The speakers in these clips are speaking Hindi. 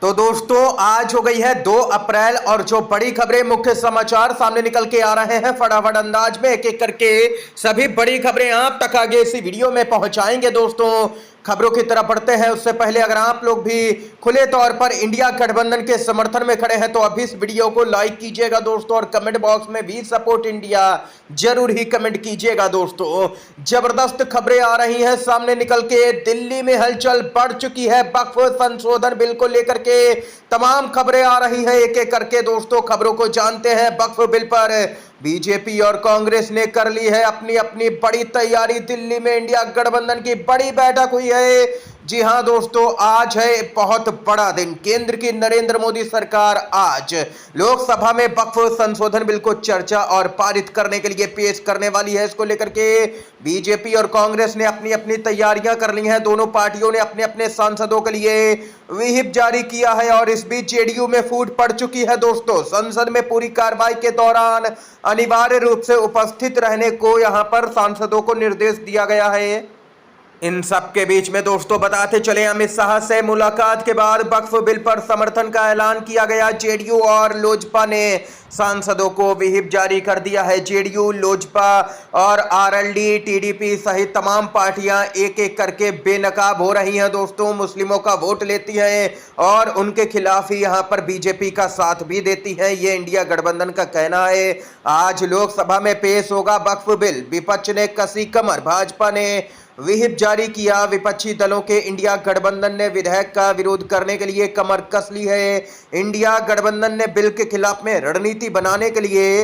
तो दोस्तों आज हो गई है 2 अप्रैल और जो बड़ी खबरें मुख्य समाचार सामने निकल के आ रहे हैं फटाफट अंदाज में एक एक करके सभी बड़ी खबरें आप तक आगे इसी वीडियो में पहुंचाएंगे। दोस्तों खबरों की तरफ बढ़ते हैं उससे पहले अगर आप लोग भी खुले तौर पर इंडिया गठबंधन के समर्थन में खड़े हैं तो अभी इस वीडियो को लाइक कीजिएगा दोस्तों, और कमेंट बॉक्स में भी सपोर्ट इंडिया जरूर ही कमेंट कीजिएगा। दोस्तों जबरदस्त खबरें आ रही हैं सामने निकल के, दिल्ली में हलचल बढ़ चुकी है वक्फ संशोधन बिल को लेकर के तमाम खबरें आ रही हैं एक एक करके। दोस्तों खबरों को जानते हैं। वक्फ बिल पर बीजेपी और कांग्रेस ने कर ली है अपनी अपनी बड़ी तैयारी। दिल्ली में इंडिया गठबंधन की बड़ी बैठक हुई है। जी हां दोस्तों, आज है बहुत बड़ा दिन। केंद्र की नरेंद्र मोदी सरकार आज लोकसभा में वक्फ संशोधन बिल को चर्चा और पारित करने के लिए पेश करने वाली है। इसको लेकर के बीजेपी और कांग्रेस ने अपनी अपनी तैयारियां कर ली हैं। दोनों पार्टियों ने अपने अपने सांसदों के लिए व्हिप जारी किया है और इस बीच जेडीयू में फूट पड़ चुकी है। दोस्तों संसद में पूरी कार्रवाई के दौरान अनिवार्य रूप से उपस्थित रहने को यहां पर सांसदों को निर्देश दिया गया है। इन सब के बीच में दोस्तों बताते चले, अमित शाह से मुलाकात के बाद वक्फ बिल पर समर्थन का ऐलान किया गया। जेडीयू और लोजपा ने सांसदों को व्हिप जारी कर दिया है। जेडीयू, लोजपा और आरएलडी, टीडीपी सहित तमाम पार्टियां एक एक करके बेनकाब हो रही हैं। दोस्तों मुस्लिमों का वोट लेती हैं और उनके खिलाफ ही यहां पर बीजेपी का साथ भी देती हैं, ये इंडिया गठबंधन का कहना है। आज लोकसभा में पेश होगा वक्फ बिल। विपक्ष ने कसी कमर, भाजपा ने व्हिप जारी किया। विपक्षी दलों के इंडिया गठबंधन ने विधेयक का विरोध करने के लिए कमर कस ली है। इंडिया गठबंधन ने बिल के खिलाफ में रणनीति बनाने के लिए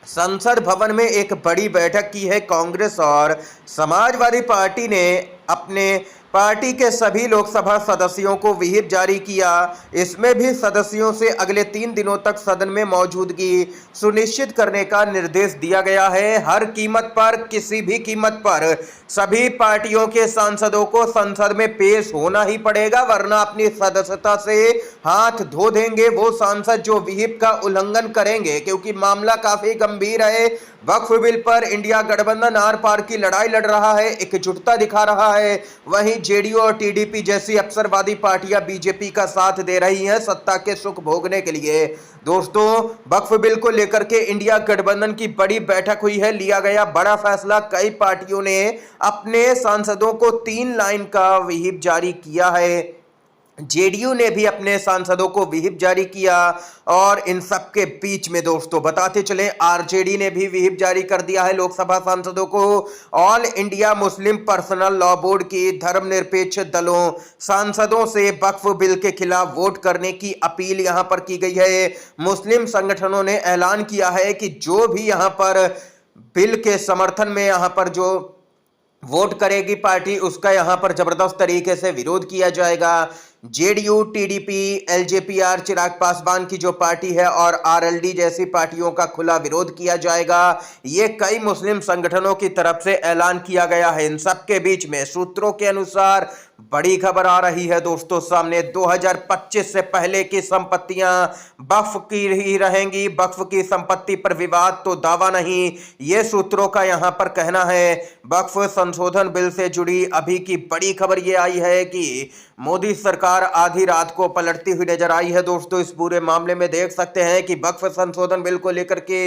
संसद भवन में एक बड़ी बैठक की है। कांग्रेस और समाजवादी पार्टी ने अपने पार्टी के सभी लोकसभा सदस्यों को व्हिप जारी किया। इसमें भी सदस्यों से अगले 3 दिनों तक सदन में मौजूदगी सुनिश्चित करने का निर्देश दिया गया है। हर कीमत पर, किसी भी कीमत पर सभी पार्टियों के सांसदों को संसद में पेश होना ही पड़ेगा, वरना अपनी सदस्यता से हाथ धो देंगे वो सांसद जो व्हिप का उल्लंघन करेंगे, क्योंकि मामला काफी गंभीर है। वक्फ बिल पर इंडिया गठबंधन आर पार की लड़ाई लड़ रहा है, एकजुटता दिखा रहा है। वहीं जेडीयू और टीडीपी जैसी अवसरवादी पार्टियां बीजेपी का साथ दे रही हैं सत्ता के सुख भोगने के लिए। दोस्तों वक्फ बिल को लेकर के इंडिया गठबंधन की बड़ी बैठक हुई है, लिया गया बड़ा फैसला। कई पार्टियों ने अपने सांसदों को 3 लाइन का व्हिप जारी किया है। जेडीयू ने भी अपने सांसदों को व्हिप जारी किया और इन सब के बीच में दोस्तों बताते चले, आरजेडी ने भी व्हिप जारी कर दिया है लोकसभा सांसदों को। All India Muslim personal law board की धर्मनिरपेक्ष दलों सांसदों से वक्फ बिल के खिलाफ वोट करने की अपील यहां पर की गई है। मुस्लिम संगठनों ने ऐलान किया है कि जो भी यहां पर बिल के समर्थन में यहां पर जो वोट करेगी पार्टी, उसका यहां पर जबरदस्त तरीके से विरोध किया जाएगा। JDU, TDP, LJPR, Chirag Paswan की जो पार्टी है और आरएलडी जैसी पार्टियों का खुला विरोध किया जाएगा। ये कई मुस्लिम संगठनों की तरफ से ऐलान किया गया है। इन सब के बीच में सूत्रों के अनुसार बड़ी खबर आ रही है दोस्तों सामने, 2025 से पहले की संपत्तियां वक्फ की ही रहेंगी। वक्फ की संपत्ति पर विवाद तो दावा नहीं, ये सूत्रों का यहां पर कहना है। वक्फ संशोधन बिल से जुड़ी अभी की बड़ी खबर ये आई है कि मोदी सरकार आधी रात को पलटती हुई नजर आई है। दोस्तों इस पूरे मामले में देख सकते हैं कि वक्फ संशोधन बिल को लेकर के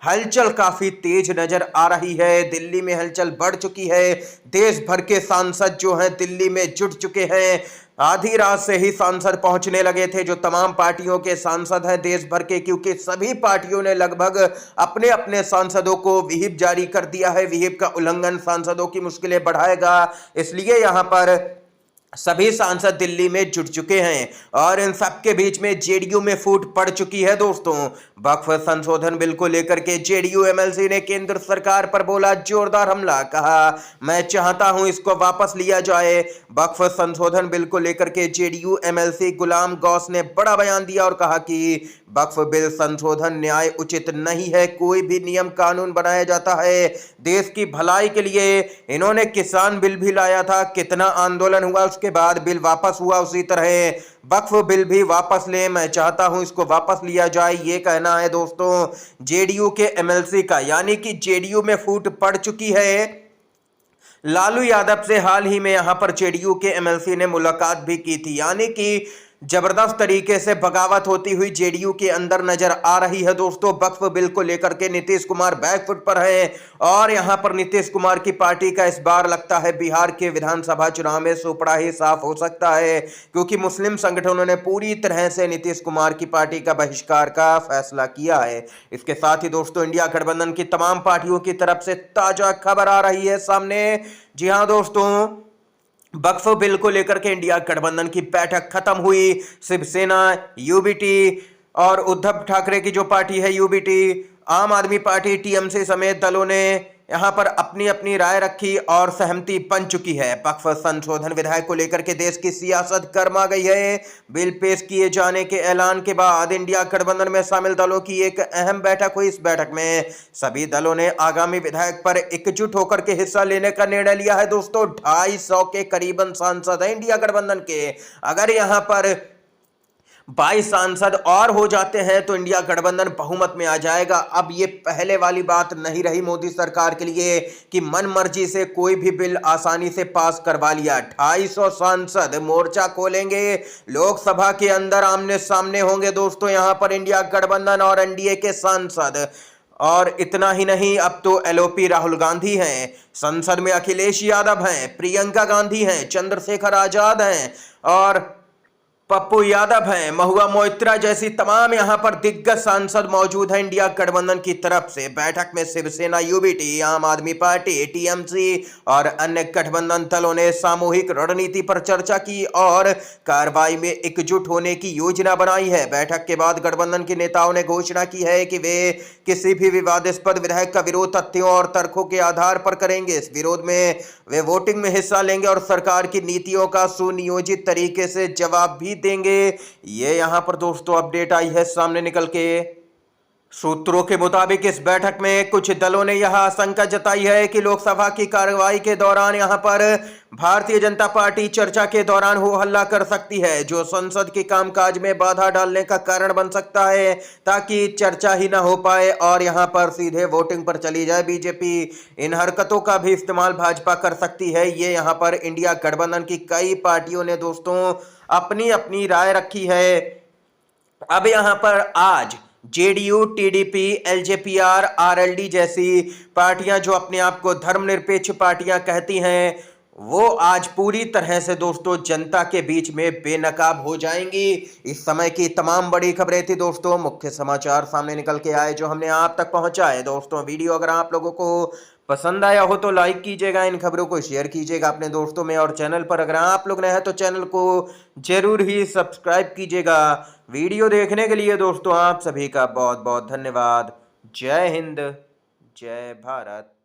हलचल काफी तेज नजर आ रही है। दिल्ली में हलचल बढ़ चुकी है। देश भर के सांसद जो हैं दिल्ली में जुट चुके हैं। आधी रात से ही सांसद पहुंचने लगे थे, जो तमाम पार्टियों के सांसद हैं देश भर के, क्योंकि सभी पार्टियों ने लगभग अपने अपने सांसदों को व्हिप जारी कर दिया है। व्हिप का उल्लंघन सांसदों की मुश्किलें बढ़ाएगा, इसलिए यहां पर सभी सांसद दिल्ली में जुट चुके हैं। और इन सब के बीच में जेडीयू में फूट पड़ चुकी है। दोस्तों वक्फ संशोधन बिल को लेकर के जेडीयू एमएलसी ने केंद्र सरकार पर बोला जोरदार हमला, कहा मैं चाहता हूं इसको वापस लिया जाए। वक्फ संशोधन बिल को लेकर के जेडीयू एमएलसी गुलाम गौस ने बड़ा बयान दिया और कहा कि वक्फ बिल संशोधन न्याय उचित नहीं है। कोई भी नियम कानून बनाया जाता है देश की भलाई के लिए। इन्होंने किसान बिल भी लाया था, कितना आंदोलन हुआ, उसके बाद बिल वापस हुआ। उसी तरह वक्फ बिल भी वापस ले, मैं चाहता हूं इसको वापस लिया जाए, ये कहना है दोस्तों जेडीयू के एमएलसी का। यानी कि जेडीयू में फूट पड़ चुकी है। लालू यादव से हाल ही में यहां पर जेडीयू के एमएलसी ने मुलाकात भी की थी, यानी कि जबरदस्त तरीके से बगावत होती हुई जेडीयू के अंदर नजर आ रही है दोस्तों। वक्फ बिल को लेकर के नीतीश कुमार बैकफुट पर हैं और यहां पर नीतीश कुमार की पार्टी का इस बार लगता है बिहार के विधानसभा चुनाव में सुपड़ा ही साफ हो सकता है, क्योंकि मुस्लिम संगठनों ने पूरी तरह से नीतीश कुमार की पार्टी का बहिष्कार का फैसला किया है। इसके साथ ही दोस्तों इंडिया गठबंधन की तमाम पार्टियों की तरफ से ताजा खबर आ रही है सामने। जी हां दोस्तों, वक्फ बिल को लेकर के इंडिया गठबंधन की बैठक खत्म हुई। शिवसेना, यूबीटी और उद्धव ठाकरे की जो पार्टी है यूबीटी, आम आदमी पार्टी, टीएमसी समेत दलों ने यहां पर अपनी अपनी राय रखी और सहमति बन चुकी है। वक्फ संशोधन विधेयक को लेकर के देश की सियासत गर्मा गई है। बिल पेश किए जाने के ऐलान के बाद इंडिया गठबंधन में शामिल दलों की एक अहम बैठक हुई। इस बैठक में सभी दलों ने आगामी विधेयक पर एकजुट होकर के हिस्सा लेने का निर्णय लिया है। दोस्तों 250 के करीबन सांसद है इंडिया गठबंधन के। अगर यहां पर 22 सांसद और हो जाते हैं तो इंडिया गठबंधन बहुमत में आ जाएगा। अब ये पहले वाली बात नहीं रही मोदी सरकार के लिए कि मन मर्जी से कोई भी बिल आसानी से पास करवा लिया। 250 सांसद मोर्चा खोलेंगे, लोकसभा के अंदर आमने सामने होंगे दोस्तों यहां पर इंडिया गठबंधन और एनडीए के सांसद। और इतना ही नहीं, अब तो एलओपी राहुल गांधी हैं, संसद में अखिलेश यादव हैं, प्रियंका गांधी हैं, चंद्रशेखर आजाद हैं और पप्पू यादव हैं, महुआ मोइत्रा जैसी तमाम यहां पर दिग्गज सांसद मौजूद हैं इंडिया गठबंधन की तरफ से। बैठक में शिवसेना, यूबीटी, आम आदमी पार्टी, टीएमसी और अन्य गठबंधन दलों ने सामूहिक रणनीति पर चर्चा की और कार्रवाई में एकजुट होने की योजना बनाई है। बैठक के बाद गठबंधन के नेताओं ने घोषणा की है कि वे किसी भी विवादास्पद विधेयक का विरोध तथ्यों और तर्कों के आधार पर करेंगे। इस विरोध में वे वोटिंग में हिस्सा लेंगे और सरकार की नीतियों का सुनियोजित तरीके से जवाब भी देंगे। ये यहां पर दोस्तों अपडेट आई है सामने निकल के। सूत्रों के मुताबिक इस बैठक में कुछ दलों ने यह आशंका जताई है कि लोकसभा की कार्रवाई के दौरान यहां पर भारतीय जनता पार्टी चर्चा के दौरान हो हल्ला कर सकती है, जो संसद के कामकाज में बाधा डालने का कारण बन सकता है, ताकि चर्चा ही ना हो पाए और यहां पर सीधे वोटिंग पर चली जाए बीजेपी। इन हरकतों का भी इस्तेमाल भाजपा कर सकती है। ये यहां पर इंडिया गठबंधन की कई पार्टियों ने दोस्तों अपनी अपनी राय रखी है। अब यहां पर आज जेडीयू, टीडीपी, एलजेपीआर, आरएलडी जैसी पार्टियां जो अपने आप को धर्मनिरपेक्ष पार्टियां कहती हैं, वो आज पूरी तरह से दोस्तों जनता के बीच में बेनकाब हो जाएंगी। इस समय की तमाम बड़ी खबरें थी दोस्तों, मुख्य समाचार सामने निकल के आए जो हमने आप तक पहुंचाए। दोस्तों वीडियो अगर आप लोगों को पसंद आया हो तो लाइक कीजिएगा, इन खबरों को शेयर कीजिएगा अपने दोस्तों में, और चैनल पर अगर आप लोग नए हैं तो चैनल को जरूर ही सब्सक्राइब कीजिएगा। वीडियो देखने के लिए दोस्तों आप सभी का बहुत बहुत धन्यवाद। जय हिंद, जय भारत।